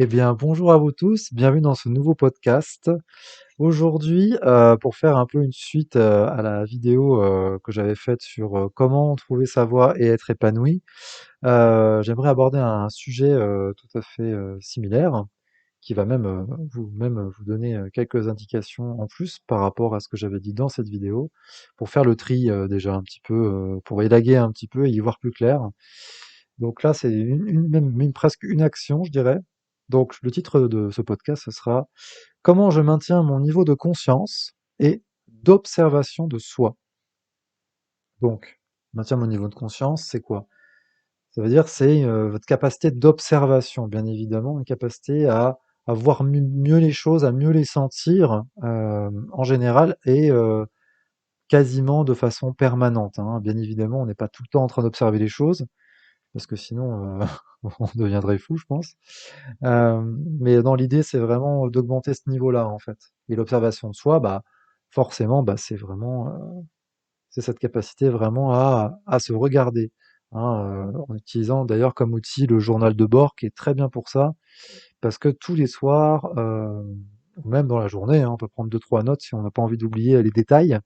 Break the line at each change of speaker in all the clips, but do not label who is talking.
Eh bien, bonjour à vous tous, bienvenue dans ce nouveau podcast. Aujourd'hui, pour faire un peu une suite, à la vidéo, que j'avais faite sur, comment trouver sa voie et être épanoui, j'aimerais aborder un sujet, tout à fait, similaire, qui va même vous donner, quelques indications en plus par rapport à ce que j'avais dit dans cette vidéo, pour faire le tri, déjà un petit peu, pour élaguer un petit peu et y voir plus clair. Donc là, c'est même presque une action, je dirais. Donc le titre de ce podcast, ce sera: «Comment je maintiens mon niveau de conscience et d'observation de soi?» Donc, maintenir mon niveau de conscience, c'est quoi? Ça veut dire, c'est, votre capacité d'observation, bien évidemment, une capacité à voir mieux les choses, à mieux les sentir, en général et quasiment de façon permanente, hein. Bien évidemment, on n'est pas tout le temps en train d'observer les choses, parce que sinon, on deviendrait fou, je pense. Mais dans l'idée, c'est vraiment d'augmenter ce niveau-là, en fait. Et l'observation de soi, bah, forcément, bah, c'est vraiment, c'est cette capacité vraiment à se regarder, hein, en utilisant d'ailleurs comme outil le journal de bord qui est très bien pour ça. Parce que tous les soirs, ou même dans la journée, hein, on peut prendre deux trois notes si on n'a pas envie d'oublier les détails,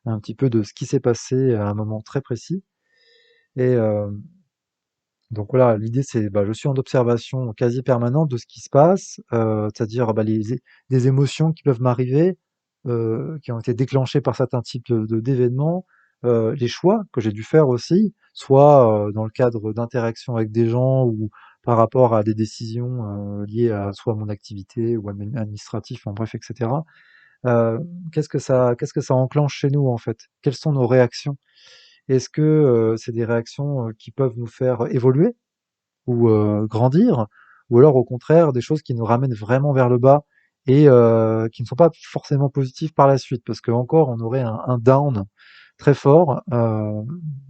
un petit peu de ce qui s'est passé à un moment très précis et donc voilà, l'idée c'est, bah, je suis en observation quasi permanente de ce qui se passe, c'est-à-dire, bah, des émotions qui peuvent m'arriver, qui ont été déclenchées par certains types d'événements, les choix que j'ai dû faire aussi, soit, dans le cadre d'interactions avec des gens ou par rapport à des décisions, liées à soit mon activité ou à mes administratif, enfin bref et cetera. Heu, qu'est-ce que ça enclenche chez nous, en fait? Quelles sont nos réactions? Est-ce que, c'est des réactions, qui peuvent nous faire évoluer? Ou grandir, ou alors au contraire des choses qui nous ramènent vraiment vers le bas et qui ne sont pas forcément positives par la suite. Parce qu'encore on aurait un down très fort,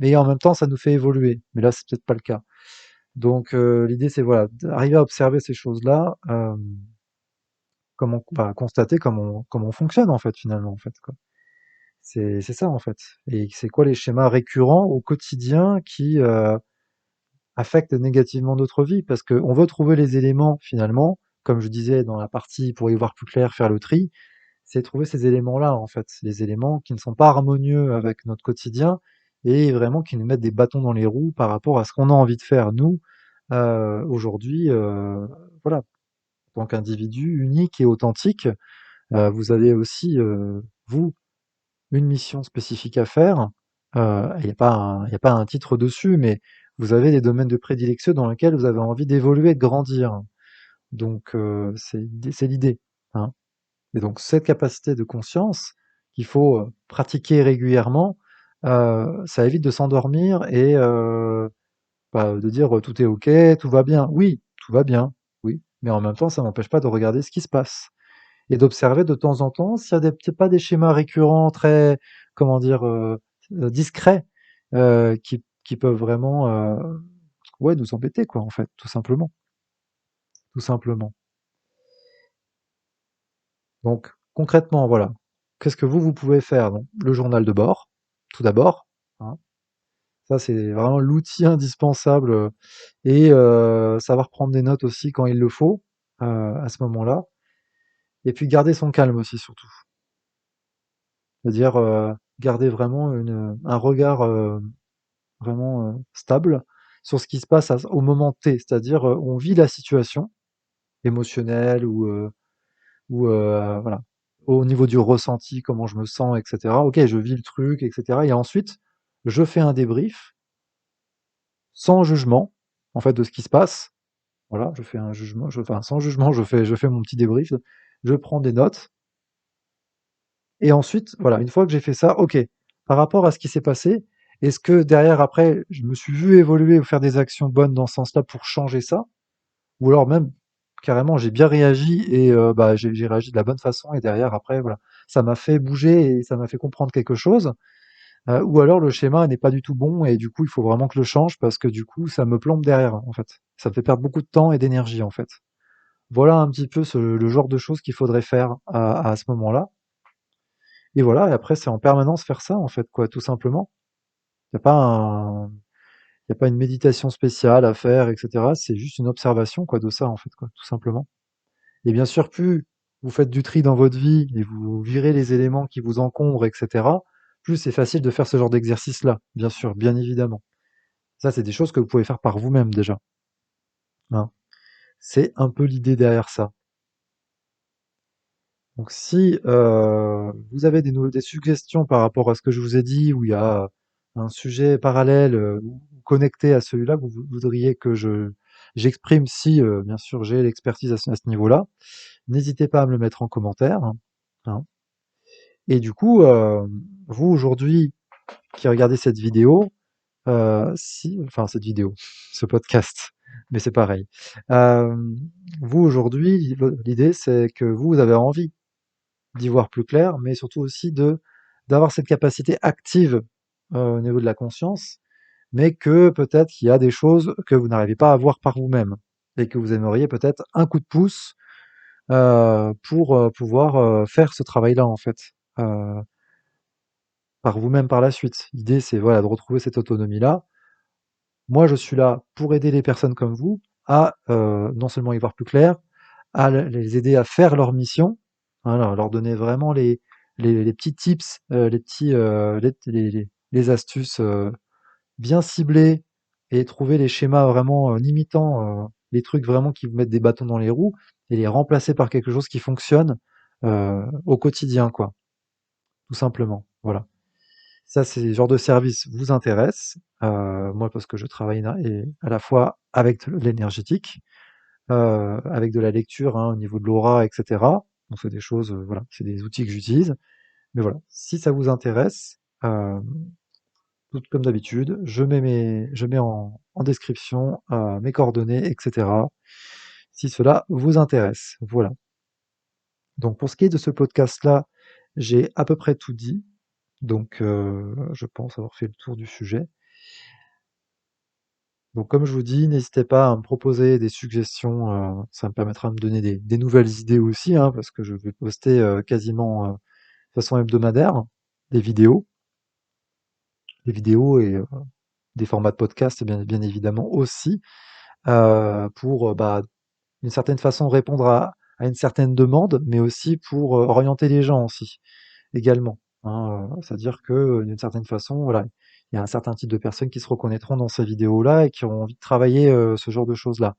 et en même temps ça nous fait évoluer. Mais là c'est peut-être pas le cas. Donc l'idée c'est voilà, d'arriver à observer ces choses-là, comment bah, constater comment on fonctionne en fait finalement en fait, quoi. C'est ça en fait. Et c'est quoi les schémas récurrents au quotidien qui, affecte négativement notre vie parce qu'on veut trouver les éléments finalement, comme je disais dans la partie pour y voir plus clair, faire le tri, c'est trouver ces éléments-là en fait, les éléments qui ne sont pas harmonieux avec notre quotidien et vraiment qui nous mettent des bâtons dans les roues par rapport à ce qu'on a envie de faire nous, aujourd'hui, voilà, en tant qu'individu unique et authentique, vous avez aussi, vous, une mission spécifique à faire. Il y a pas un titre dessus, mais vous avez des domaines de prédilection dans lesquels vous avez envie d'évoluer, de grandir. Donc c'est l'idée, hein. Et donc cette capacité de conscience qu'il faut, pratiquer régulièrement, ça évite de s'endormir et bah, de dire, «Tout est OK, tout va bien». Oui, tout va bien, oui, mais en même temps, ça n'empêche pas de regarder ce qui se passe et d'observer de temps en temps s'il y a des peut-être pas des schémas récurrents très, comment dire, discrets, qui peuvent vraiment, ouais, nous embêter quoi, en fait, tout simplement, tout simplement. Donc concrètement, voilà, qu'est-ce que vous pouvez faire? Donc le journal de bord, tout d'abord, hein. Ça, c'est vraiment l'outil indispensable, et savoir prendre des notes aussi quand il le faut, à ce moment-là et puis garder son calme aussi surtout. C'est-à-dire, garder vraiment un regard, vraiment, stable sur ce qui se passe au moment T. C'est-à-dire, on vit la situation émotionnelle ou voilà, au niveau du ressenti, comment je me sens et cetera. OK, je vis le truc et cetera et ensuite, je fais un débrief sans jugement, en fait, de ce qui se passe. Voilà, je fais un jugement, enfin, sans jugement, je fais mon petit débrief, je prends des notes et ensuite, voilà, une fois que j'ai fait ça, OK, par rapport à ce qui s'est passé, est-ce que derrière, après, je me suis vu évoluer ou faire des actions bonnes dans ce sens-là pour changer ça? Ou alors même, carrément, j'ai bien réagi et bah, j'ai réagi de la bonne façon et derrière, après, voilà, ça m'a fait bouger et ça m'a fait comprendre quelque chose. Ou alors le schéma n'est pas du tout bon et du coup, il faut vraiment que je le change parce que du coup, ça me plombe derrière, en fait. Ça me fait perdre beaucoup de temps et d'énergie, en fait. Voilà un petit peu le genre de choses qu'il faudrait faire à ce moment-là. Et voilà, et après, c'est en permanence faire ça, en fait, quoi, tout simplement. Il n'y a pas un, il y a pas une méditation spéciale à faire, etc. C'est juste une observation, quoi, de ça, en fait, quoi, tout simplement. Et bien sûr, plus vous faites du tri dans votre vie et vous virez les éléments qui vous encombrent, et cetera, plus c'est facile de faire ce genre d'exercice-là, bien sûr, bien évidemment. Ça, c'est des choses que vous pouvez faire par vous-même déjà, hein. C'est un peu l'idée derrière ça. Donc si vous avez des suggestions par rapport à ce que je vous ai dit, où il y a un sujet parallèle ou connecté à celui-là que vous voudriez que j'exprime, si bien sûr j'ai l'expertise à ce niveau-là, n'hésitez pas à me le mettre en commentaire, hein. Et du coup, vous aujourd'hui qui regardez cette vidéo, enfin cette vidéo, ce podcast, mais c'est pareil. Euh, Vous aujourd'hui, l'idée c'est que vous avez envie d'y voir plus clair, mais surtout aussi d'avoir cette capacité active au niveau de la conscience, mais que peut-être qu'il y a des choses que vous n'arrivez pas à voir par vous-même et que vous aimeriez peut-être un coup de pouce pour pouvoir faire ce travail-là en fait euh, par vous-même par la suite. L'idée c'est voilà de retrouver cette autonomie-là. Moi je suis là pour aider les personnes comme vous à non seulement y voir plus clair, à les aider à faire leur mission, hein, leur donner vraiment les petits tips, les petits, les astuces bien ciblées et trouver les schémas vraiment limitant les trucs vraiment qui vous mettent des bâtons dans les roues et les remplacer par quelque chose qui fonctionne au quotidien, quoi, tout simplement. Voilà. Ça, c'est le genre de service vous intéresse. Moi, parce que je travaille à la fois avec de l'énergétique, avec de la lecture hein, au niveau de l'aura, etc. Donc c'est des choses, voilà, c'est des outils que j'utilise. Mais voilà, si ça vous intéresse, tout comme d'habitude, je mets en description mes coordonnées, etc. Si cela vous intéresse. Voilà. Donc pour ce qui est de ce podcast-là, j'ai à peu près tout dit. Donc je pense avoir fait le tour du sujet. Donc comme je vous dis, n'hésitez pas à me proposer des suggestions, ça me permettra de me donner des nouvelles idées aussi, hein, parce que je vais poster quasiment de façon hebdomadaire des vidéos et des formats de podcast bien évidemment aussi, pour bah, d'une certaine façon répondre à une certaine demande, mais aussi pour orienter les gens aussi également, hein, c'est-à-dire que d'une certaine façon, voilà, il y a un certain type de personnes qui se reconnaîtront dans ces vidéos-là et qui ont envie de travailler ce genre de choses-là.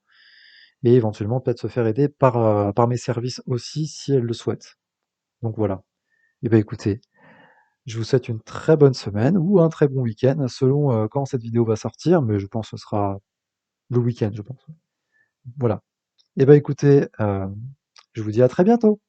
Et éventuellement peut-être se faire aider par mes services aussi si elles le souhaitent. Donc voilà. Et ben écoutez, je vous souhaite une très bonne semaine ou un très bon week-end selon quand cette vidéo va sortir, mais je pense que ce sera le week-end, je pense. Voilà. Et ben écoutez, je vous dis à très bientôt.